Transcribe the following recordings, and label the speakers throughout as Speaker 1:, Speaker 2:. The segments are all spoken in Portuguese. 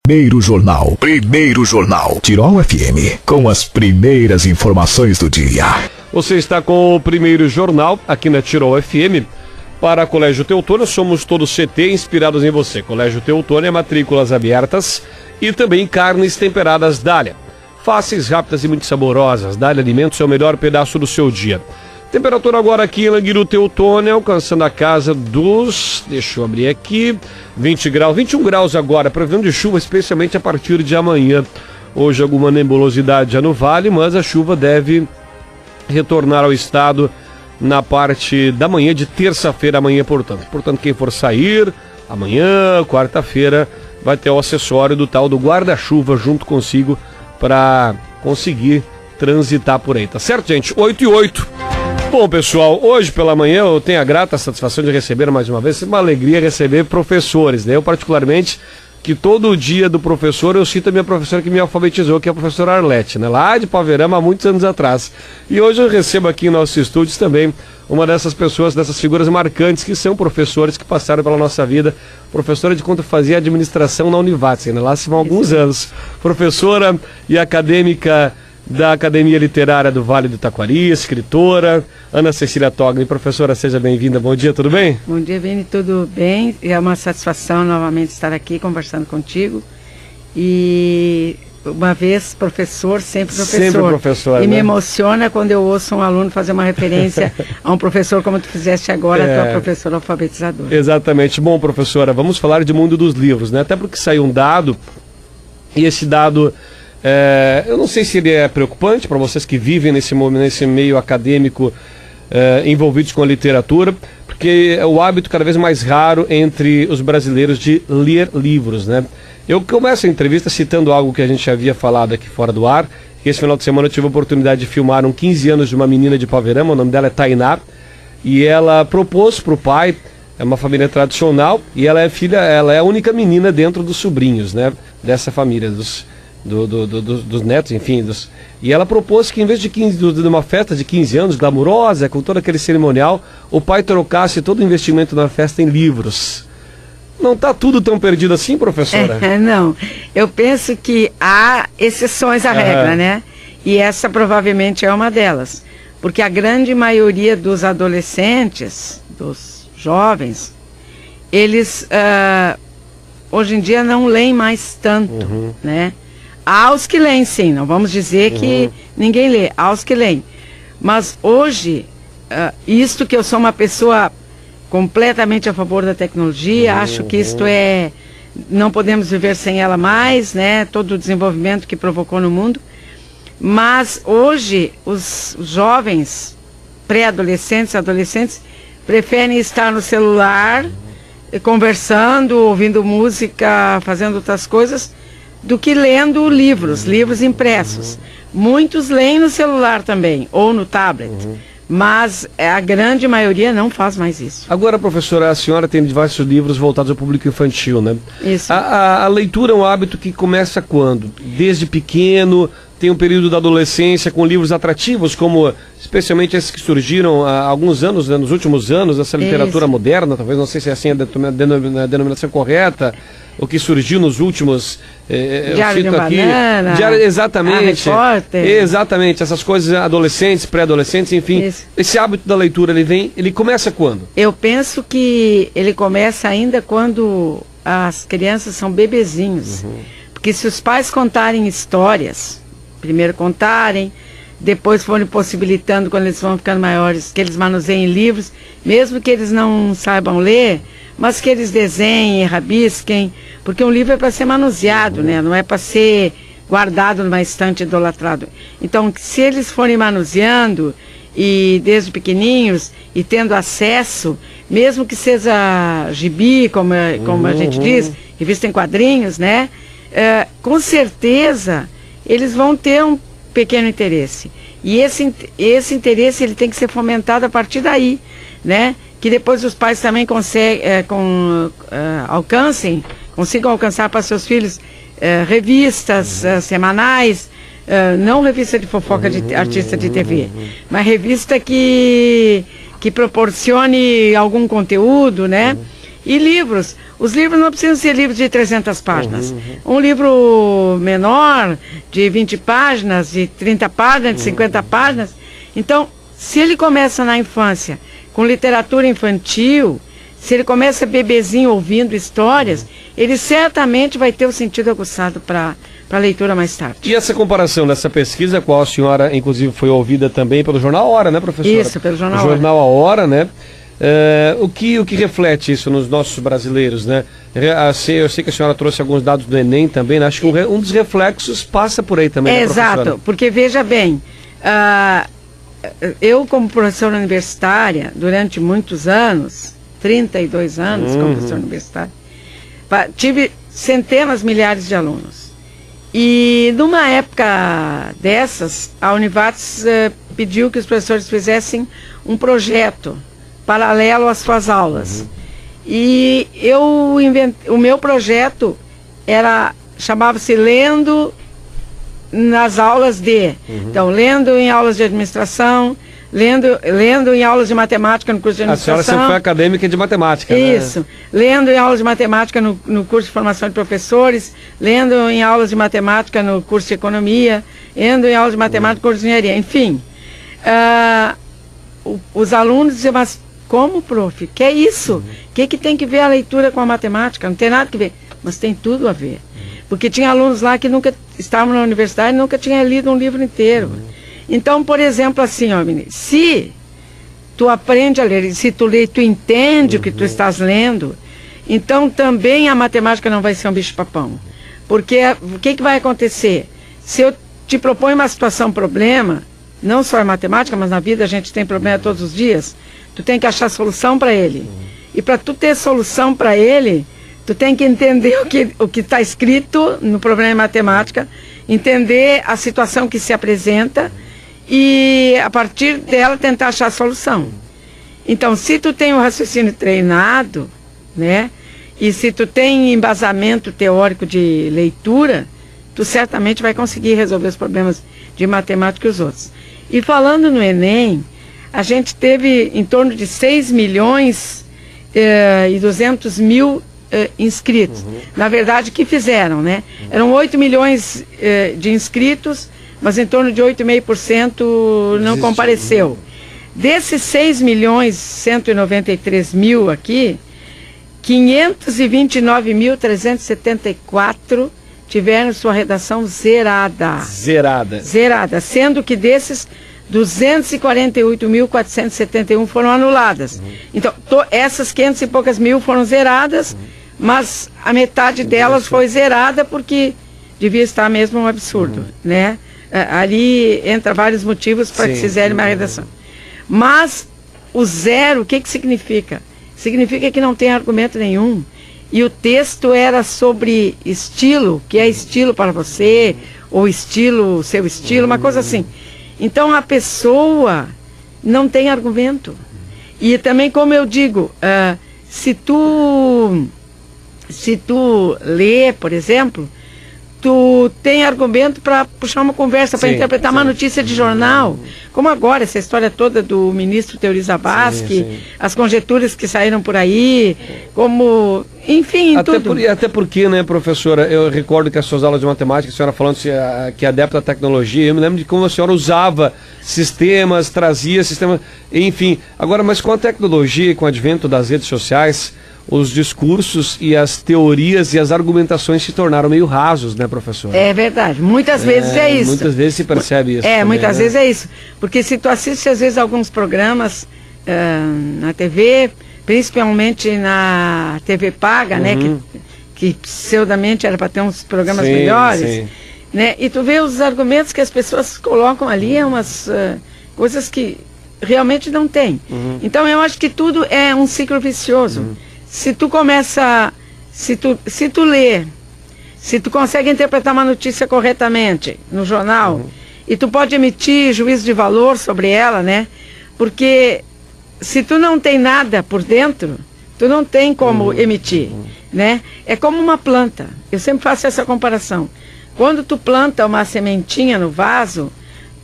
Speaker 1: Primeiro Jornal. Tirol FM, com as primeiras informações do dia.
Speaker 2: Você está com o Primeiro Jornal, aqui na Tirol FM. Para Colégio Teutônia, somos todos CT inspirados em você. Colégio Teutônia, matrículas abertas e também carnes temperadas Dália. Fáceis, rápidas e muito saborosas. Dália Alimentos é o melhor pedaço do seu dia. Temperatura agora aqui em Languiru, Teutônia, alcançando a casa dos... Deixa eu abrir aqui. 20 graus, 21 graus agora. Previsão de chuva, especialmente a partir de amanhã. Hoje alguma nebulosidade já no vale, mas a chuva deve retornar ao estado na parte da manhã de terça-feira, amanhã, portanto. Portanto, quem for sair, amanhã, quarta-feira, vai ter o acessório do tal do guarda-chuva junto consigo para conseguir transitar por aí, tá certo, gente? 8h08. Bom, pessoal, hoje pela manhã eu tenho a grata satisfação de receber mais uma vez, uma alegria receber professores, né? Eu particularmente, que todo dia do professor eu cito a minha professora que me alfabetizou, que é a professora Arlete, né? Lá de Paverama, há muitos anos atrás. E hoje eu recebo aqui em nossos estúdios também uma dessas pessoas, dessas figuras marcantes que são professores que passaram pela nossa vida. Professora de quando fazia administração na Univates, né? Lá se vão alguns anos. Professora e acadêmica da Academia Literária do Vale do Taquari, escritora, Ana Cecília Togni. Professora, seja bem-vinda. Bom dia, tudo bem?
Speaker 3: Bom dia, Vini, tudo bem? É uma satisfação novamente estar aqui conversando contigo. E uma vez professor, sempre professor. Sempre professor, e né? Me emociona quando eu ouço um aluno fazer uma referência a um professor como tu fizeste agora, a tua professora alfabetizadora. Exatamente. Bom, professora, vamos falar de mundo dos livros, né? Até porque saiu um dado, e esse dado... eu não sei se ele é preocupante para vocês que vivem nesse meio acadêmico envolvidos com a literatura, porque é o hábito cada vez mais raro entre os brasileiros de ler livros, né? Eu começo a entrevista citando algo que a gente havia falado aqui fora do ar, que esse final de semana eu tive a oportunidade de filmar 15 anos de uma menina de Paverama, o nome dela é Tainá, e ela propôs para o pai, é uma família tradicional, e ela é a única menina dentro dos sobrinhos, né? Dessa família, dos netos, enfim, e ela propôs que em vez de uma festa de 15 anos, glamurosa, com todo aquele cerimonial, o pai trocasse todo o investimento na festa em livros. Não está tudo tão perdido assim, professora? Não, eu penso que há exceções à regra, né? E essa provavelmente é uma delas, porque a grande maioria dos adolescentes, dos jovens, eles hoje em dia não leem mais tanto, né? Há os que leem, sim, não vamos dizer que ninguém lê, há os que leem. Mas hoje, isto que eu sou uma pessoa completamente a favor da tecnologia, acho que isto não podemos viver sem ela mais, né? Todo o desenvolvimento que provocou no mundo. Mas hoje, os jovens, pré-adolescentes, adolescentes, preferem estar no celular, conversando, ouvindo música, fazendo outras coisas, do que lendo livros impressos. Muitos leem no celular também, ou no tablet, mas a grande maioria não faz mais isso. Agora, professora, a senhora tem diversos livros voltados ao público infantil, né? Isso. A leitura é um hábito que começa quando? Desde pequeno, tem um período da adolescência com livros atrativos, como especialmente esses que surgiram há alguns anos, né, nos últimos anos, essa literatura moderna, talvez, não sei se é assim a denominação correta, o que surgiu nos últimos... Diário de Banana, exatamente, exatamente, essas coisas, adolescentes, pré-adolescentes, enfim. Isso. Esse hábito da leitura, ele começa quando? Eu penso que ele começa ainda quando as crianças são bebezinhos. Porque se os pais contarem histórias, primeiro contarem, depois forem possibilitando, quando eles vão ficando maiores, que eles manuseiem livros, mesmo que eles não saibam ler, mas que eles desenhem, rabisquem, porque um livro é para ser manuseado, né? Não é para ser guardado numa estante idolatrado. Então, se eles forem manuseando, e desde pequeninhos, e tendo acesso, mesmo que seja gibi, como a gente diz, revista em quadrinhos, né? Com certeza, eles vão ter um pequeno interesse. E esse interesse ele tem que ser fomentado a partir daí, né? Que depois os pais também consigam alcançar para seus filhos revistas semanais, não revista de fofoca de artista de TV, mas revista que proporcione algum conteúdo, né? E livros, os livros não precisam ser livros de 300 páginas. Um livro menor, de 20 páginas, de 30 páginas, de 50 páginas. Então, se ele começa na infância com literatura infantil, se ele começa bebezinho ouvindo histórias, ele certamente vai ter o sentido aguçado para a leitura mais tarde.
Speaker 2: E essa comparação dessa pesquisa, qual a senhora, inclusive, foi ouvida também pelo Jornal A Hora, né, professora?
Speaker 3: Isso, pelo Jornal A Hora.
Speaker 2: Jornal A Hora, né? O que reflete isso nos nossos brasileiros, né? Eu sei que a senhora trouxe alguns dados do Enem também, né? Acho que um dos reflexos passa por aí também, né, professora?
Speaker 3: Exato, porque veja bem, eu como professora universitária, durante muitos anos, 32 anos como professora universitária, tive centenas, milhares de alunos. E numa época dessas, a Univates pediu que os professores fizessem um projeto paralelo às suas aulas. E o meu projeto chamava-se Lendo nas aulas de. Então, lendo em aulas de administração, lendo em aulas de matemática no curso de administração.
Speaker 2: A senhora sempre foi acadêmica de matemática,
Speaker 3: Isso.
Speaker 2: Né?
Speaker 3: Lendo em aulas de matemática no curso de formação de professores, lendo em aulas de matemática no curso de economia, lendo em aulas de matemática no curso de engenharia. Enfim, os alunos diziam, mas como, prof? Que é isso? O que tem que ver a leitura com a matemática? Não tem nada que ver. Mas tem tudo a ver. Porque tinha alunos lá que nunca estavam na universidade e nunca tinham lido um livro inteiro. Então, por exemplo, assim, ó, menino, se tu aprende a ler, se tu lê, tu entende o que tu estás lendo, então também a matemática não vai ser um bicho-papão. Porque o que vai acontecer? Se eu te proponho uma situação, problema, não só em matemática, mas na vida a gente tem problema todos os dias, tu tem que achar solução para ele. E para tu ter solução para ele, tu tem que entender o que está escrito no problema de matemática, entender a situação que se apresenta e, a partir dela, tentar achar a solução. Então, se tu tem um raciocínio treinado, né, e se tu tem embasamento teórico de leitura, tu certamente vai conseguir resolver os problemas de matemática e os outros. E falando no Enem, a gente teve em torno de 6 milhões e 200 mil inscritos. Na verdade, que fizeram, né? Eram 8 milhões de inscritos, mas em torno de 8,5% não compareceu. Desses 6 milhões 193 mil aqui, 529.374 tiveram sua redação zerada. Zerada, sendo que desses 248.471 foram anuladas. Então, essas 500 e poucas mil foram zeradas, mas a metade delas foi zerada porque devia estar mesmo um absurdo, né? Ali entra vários motivos para que se zere uma redação. Mas o zero, o que significa? Significa que não tem argumento nenhum. E o texto era sobre estilo, que é estilo para você, ou estilo, seu estilo, uma coisa assim. Então a pessoa não tem argumento. E também, como eu digo, se tu lê, por exemplo, tu tem argumento para puxar uma conversa, para interpretar uma notícia de jornal, como agora, essa história toda do ministro Teori Zavascki, as conjecturas que saíram por aí, como, enfim, tudo.
Speaker 2: Até porque, né, professora, eu recordo que as suas aulas de matemática, a senhora falando que é adepta à tecnologia, eu me lembro de como a senhora usava sistemas, trazia sistemas, enfim. Agora, mas com a tecnologia e com o advento das redes sociais, os discursos e as teorias e as argumentações se tornaram meio rasos, né, professor?
Speaker 3: É verdade. Muitas vezes é isso.
Speaker 2: Muitas vezes se percebe isso. Também,
Speaker 3: muitas vezes é isso. Porque se tu assiste, às vezes, alguns programas na TV, principalmente na TV paga, né, que pseudamente era para ter uns programas melhores, né, e tu vê os argumentos que as pessoas colocam ali, é umas coisas que realmente não tem. Então, eu acho que tudo é um ciclo vicioso. Se tu começa, se tu lê, se tu consegue interpretar uma notícia corretamente no jornal, e tu pode emitir juízo de valor sobre ela, né? Porque se tu não tem nada por dentro, tu não tem como emitir, né? É como uma planta. Eu sempre faço essa comparação. Quando tu planta uma sementinha no vaso,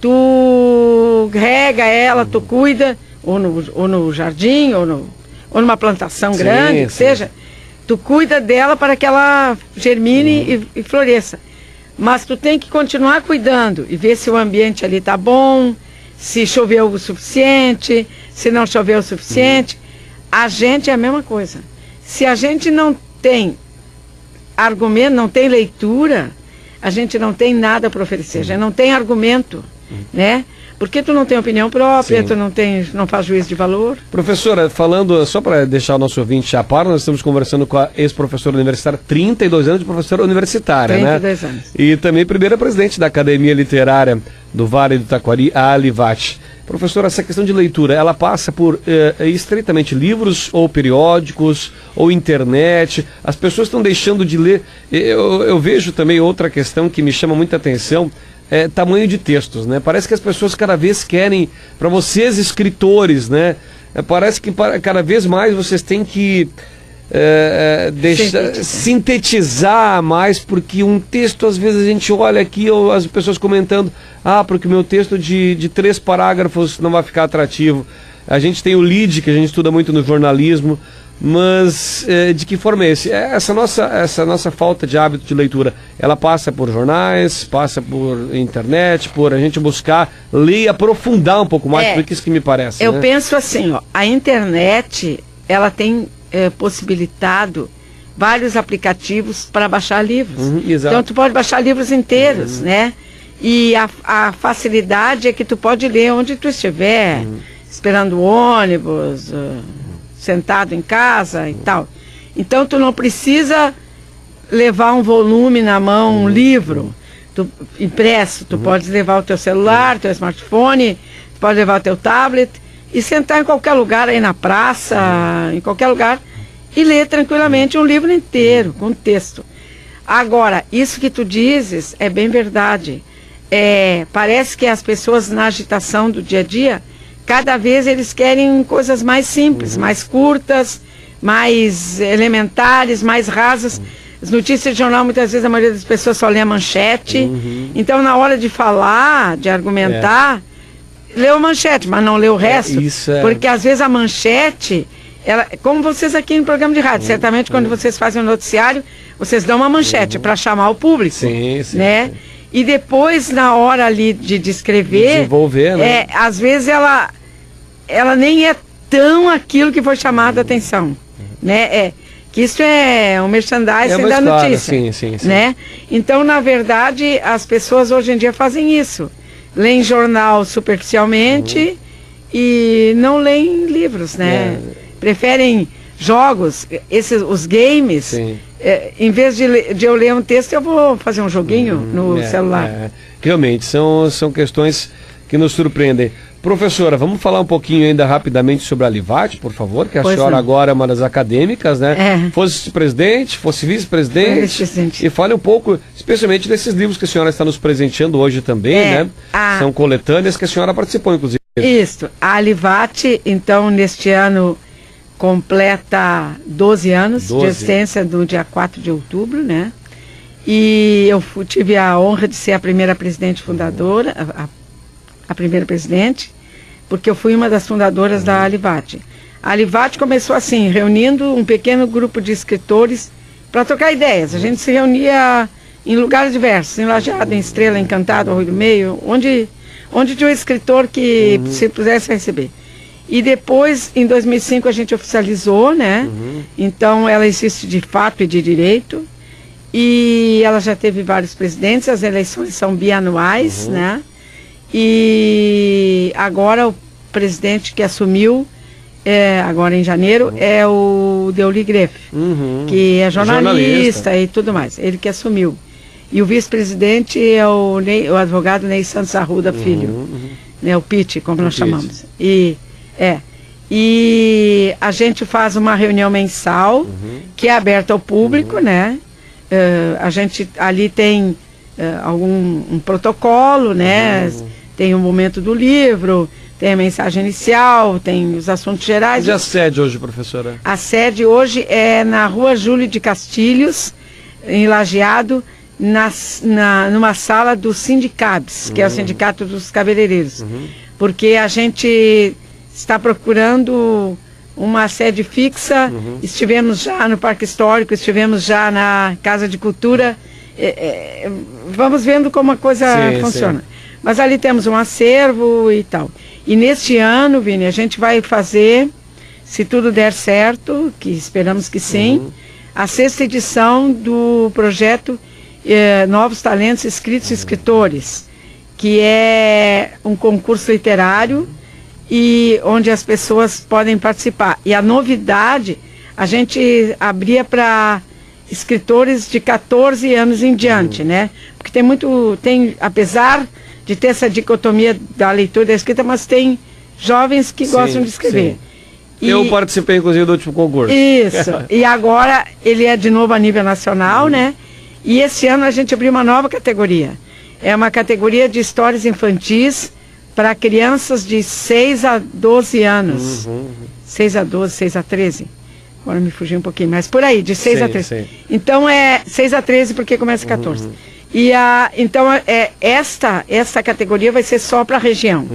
Speaker 3: tu rega ela, tu cuida, ou no jardim, ou ou numa plantação grande, que seja, tu cuida dela para que ela germine e floresça. Mas tu tem que continuar cuidando e ver se o ambiente ali tá bom, se choveu o suficiente, se não choveu o suficiente. A gente é a mesma coisa. Se a gente não tem argumento, não tem leitura, a gente não tem nada para oferecer, a gente não tem argumento, né? Porque tu não tem opinião própria, tu não faz juízo de valor.
Speaker 2: Professora, falando, só para deixar o nosso ouvinte a par, nós estamos conversando com a ex-professora universitária, 32 anos de professora universitária,
Speaker 3: 32 anos.
Speaker 2: E também primeira presidente da Academia Literária do Vale do Taquari, a Alivate. Professora, essa questão de leitura, ela passa por estritamente livros ou periódicos ou internet? As pessoas estão deixando de ler. Eu vejo também outra questão que me chama muita atenção, tamanho de textos, né? Parece que as pessoas cada vez querem, para vocês escritores, né? Parece que cada vez mais vocês têm que sintetizar mais, porque um texto, às vezes a gente olha aqui, ou as pessoas comentando, porque o meu texto de 3 parágrafos não vai ficar atrativo. A gente tem o LID, que a gente estuda muito no jornalismo, mas de que forma é esse? Essa nossa falta de hábito de leitura, ela passa por jornais, passa por internet, por a gente buscar ler e aprofundar um pouco mais, porque isso que me parece.
Speaker 3: Eu penso assim, a internet, ela tem possibilitado vários aplicativos para baixar livros. Então tu pode baixar livros inteiros, né? E a facilidade é que tu pode ler onde tu estiver, esperando o ônibus, sentado em casa e tal. Então tu não precisa levar um volume na mão, um livro impresso. Tu pode levar o teu celular, teu smartphone, tu pode levar o teu tablet e sentar em qualquer lugar, aí na praça, em qualquer lugar, e ler tranquilamente um livro inteiro, com texto. Agora, isso que tu dizes é bem verdade. Parece que as pessoas, na agitação do dia a dia, cada vez eles querem coisas mais simples, mais curtas, mais elementares, mais rasas. As notícias de jornal, muitas vezes, a maioria das pessoas só lê a manchete. Então, na hora de falar, de argumentar, leu a manchete, mas não leu o resto. Porque, às vezes, a manchete, como vocês aqui no programa de rádio, certamente, quando vocês fazem um noticiário, vocês dão uma manchete para chamar o público. Né? E depois, na hora ali de descrever,
Speaker 2: desenvolver, né?
Speaker 3: Às vezes ela nem é tão aquilo que foi chamado a atenção, né? Que isso é um merchandising da notícia, né? Então, na verdade, as pessoas hoje em dia fazem isso. Leem jornal superficialmente e não leem livros, né? Preferem jogos, os games. Em vez de eu ler um texto, eu vou fazer um joguinho no celular.
Speaker 2: Realmente, são questões que nos surpreendem. Professora, vamos falar um pouquinho ainda rapidamente sobre a Alivate, por favor, que a senhora agora é uma das acadêmicas, né? Fosse presidente, fosse vice-presidente, e fale um pouco, especialmente desses livros que a senhora está nos presenteando hoje também, né? São coletâneas que a senhora participou, inclusive.
Speaker 3: Isso, a Alivate, então, neste ano, completa 12 anos de existência, no dia 4 de outubro, né? E eu tive a honra de ser a primeira presidente fundadora, a primeira presidente, porque eu fui uma das fundadoras da Alivate. A Alivate começou assim, reunindo um pequeno grupo de escritores para trocar ideias. A gente se reunia em lugares diversos, em Lajeado, em Estrela, Encantado, Arroio do Meio, onde tinha um escritor que se pudesse receber. E depois, em 2005, a gente oficializou, né? Então, ela existe de fato e de direito. E ela já teve vários presidentes, as eleições são bianuais, né? E agora o presidente que assumiu, agora em janeiro, é o Deoli Greff, que é jornalista e tudo mais. Ele que assumiu. E o vice-presidente é o advogado Ney Santos Arruda Filho, né? O Pitt, como nós chamamos. E a gente faz uma reunião mensal, que é aberta ao público, né? A gente ali tem um protocolo, né? Tem o momento do livro, tem a mensagem inicial, tem os assuntos gerais.
Speaker 2: Onde é a sede hoje, professora?
Speaker 3: A sede hoje é na Rua Júlio de Castilhos, em Lajeado, numa sala do Sindicabs, que é o Sindicato dos Cabeleireiros. Porque a gente está procurando uma sede fixa, estivemos já no Parque Histórico, estivemos já na Casa de Cultura, vamos vendo como a coisa funciona. Sim. Mas ali temos um acervo e tal. E neste ano, Vini, a gente vai fazer, se tudo der certo, que esperamos que sim, a 6ª edição do projeto Novos Talentos Escritos e Escritores, que é um concurso literário e onde as pessoas podem participar. E a novidade, a gente abria para escritores de 14 anos em diante, né? Porque apesar de ter essa dicotomia da leitura e da escrita, mas tem jovens que gostam de escrever.
Speaker 2: Eu participei, inclusive, do último concurso.
Speaker 3: Isso. E agora ele é de novo a nível nacional, né? E esse ano a gente abriu uma nova categoria. É uma categoria de histórias infantis para crianças de 6 a 12 anos. 6 a 12, 6 a 13. Agora me fugi um pouquinho, mas por aí, de 6 a 13. Sim. Então é 6 a 13 porque começa 14. E então esta categoria vai ser só para a região,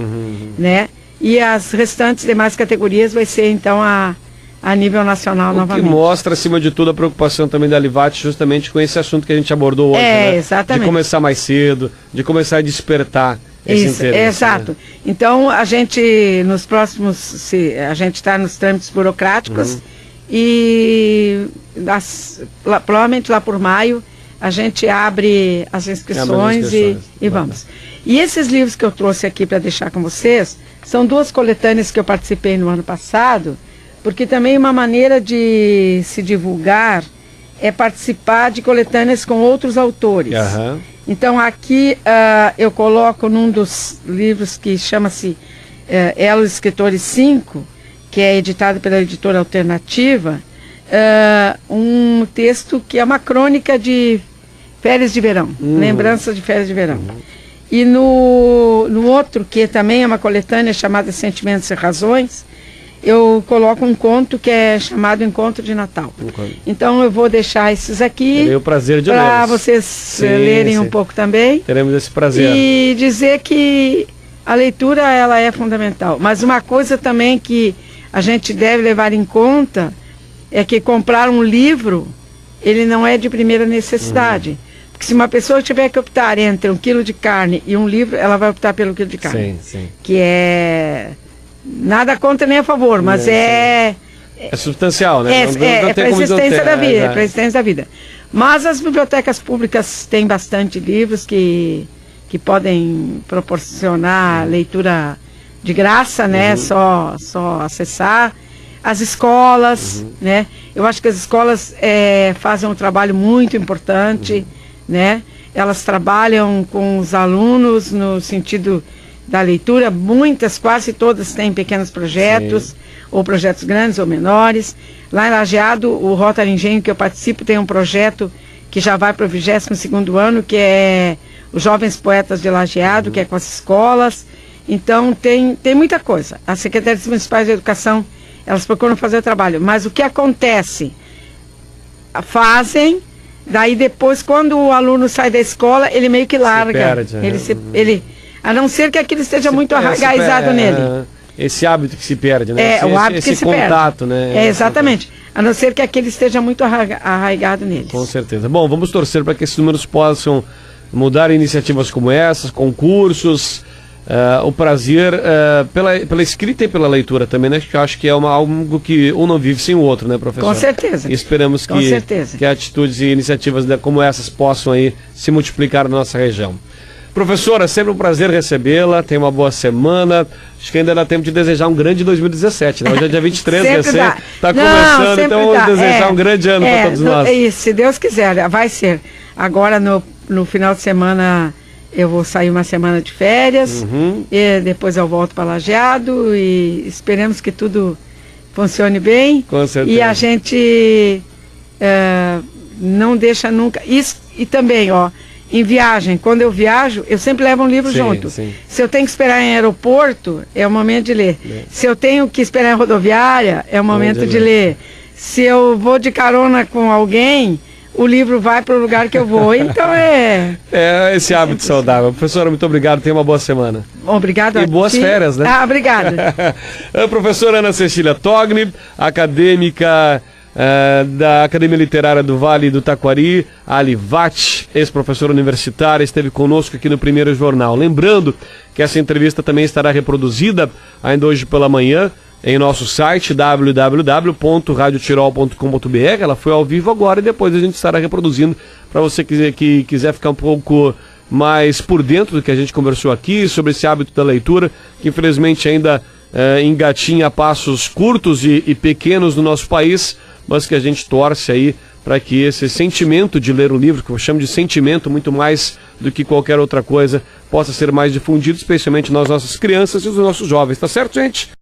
Speaker 3: né? E as restantes demais categorias vai ser então a nível nacional novamente.
Speaker 2: Que mostra, acima de tudo, a preocupação também da Livati justamente com esse assunto que a gente abordou hoje, né?
Speaker 3: Exatamente.
Speaker 2: De começar mais cedo, de começar a despertar esse interesse.
Speaker 3: Exato. Né? Então, a gente, nos próximos, a gente está nos trâmites burocráticos e provavelmente lá por maio a gente abre as inscrições e vamos. E esses livros que eu trouxe aqui para deixar com vocês são 2 coletâneas que eu participei no ano passado, porque também uma maneira de se divulgar é participar de coletâneas com outros autores. Então aqui eu coloco num dos livros que chama-se Elos Escritores 5, que é editado pela editora Alternativa, um texto que é uma crônica de férias de verão, lembranças de férias de verão. E no outro, que também é uma coletânea chamada Sentimentos e Razões, eu coloco um conto que é chamado Encontro de Natal. Então eu vou deixar esses aqui para vocês lerem um pouco também.
Speaker 2: Teremos esse prazer.
Speaker 3: E dizer que a leitura ela é fundamental. Mas uma coisa também que a gente deve levar em conta é que comprar um livro, ele não é de primeira necessidade. Porque se uma pessoa tiver que optar entre 1 quilo de carne e um livro, ela vai optar pelo quilo de carne. Que é... Nada contra nem a favor, mas é
Speaker 2: substancial, né?
Speaker 3: É para a existência da vida, para a existência da vida. Mas as bibliotecas públicas têm bastante livros que podem proporcionar leitura de graça, né? Só acessar. As escolas, né? Eu acho que as escolas fazem um trabalho muito importante, né? Elas trabalham com os alunos no sentido da leitura, quase todas têm pequenos projetos, ou projetos grandes ou menores. Lá em Lajeado, o Rotary Engenho, que eu participo, tem um projeto que já vai para o 22º ano, que é os Jovens Poetas de Lajeado, que é com as escolas. Então, tem muita coisa. As Secretarias Municipais de Educação, elas procuram fazer o trabalho. Mas o que acontece? Fazem, daí depois, quando o aluno sai da escola, ele meio que larga. A não ser que aquilo esteja muito arraigado nele.
Speaker 2: Esse hábito que se perde, né?
Speaker 3: O hábito que se
Speaker 2: contato,
Speaker 3: perde.
Speaker 2: Né?
Speaker 3: Exatamente. A não ser que aquele esteja muito arraigado neles.
Speaker 2: Com certeza. Bom, vamos torcer para que esses números possam mudar iniciativas como essas, concursos, o prazer pela escrita e pela leitura também, né? Que eu acho que é algo que um não vive sem o outro, né, professor?
Speaker 3: Com certeza.
Speaker 2: E esperamos que atitudes e iniciativas como essas possam aí se multiplicar na nossa região. Professora, sempre um prazer recebê-la, tenha uma boa semana, acho que ainda dá tempo de desejar um grande 2017, né? Hoje é dia 23, está começando, então vamos desejar um grande ano para todos nós.
Speaker 3: Isso, se Deus quiser, vai ser. Agora no final de semana eu vou sair uma semana de férias, e depois eu volto para Lajeado e esperemos que tudo funcione bem.
Speaker 2: Com certeza.
Speaker 3: E a gente não deixa nunca, e também, em viagem, quando eu viajo, eu sempre levo um livro junto. Se eu tenho que esperar em aeroporto, é o momento de ler. Se eu tenho que esperar em rodoviária, é o momento de ler. Se eu vou de carona com alguém, o livro vai para o lugar que eu vou. Então
Speaker 2: é esse hábito saudável. Professora, muito obrigado. Tenha uma boa semana.
Speaker 3: Obrigada.
Speaker 2: E boas férias, né?
Speaker 3: Ah, obrigada.
Speaker 2: A professora Ana Cecília Togni, acadêmica da Academia Literária do Vale do Taquari, Alivat, ex-professora universitária, esteve conosco aqui no Primeiro Jornal. Lembrando que essa entrevista também estará reproduzida ainda hoje pela manhã em nosso site www.radiotirol.com.br. Ela foi ao vivo agora e depois a gente estará reproduzindo para você que quiser ficar um pouco mais por dentro do que a gente conversou aqui sobre esse hábito da leitura, que infelizmente ainda engatinha a passos curtos e pequenos no nosso país, mas que a gente torce aí para que esse sentimento de ler o livro, que eu chamo de sentimento muito mais do que qualquer outra coisa, possa ser mais difundido, especialmente nas nossas crianças e nos nossos jovens. Tá certo, gente?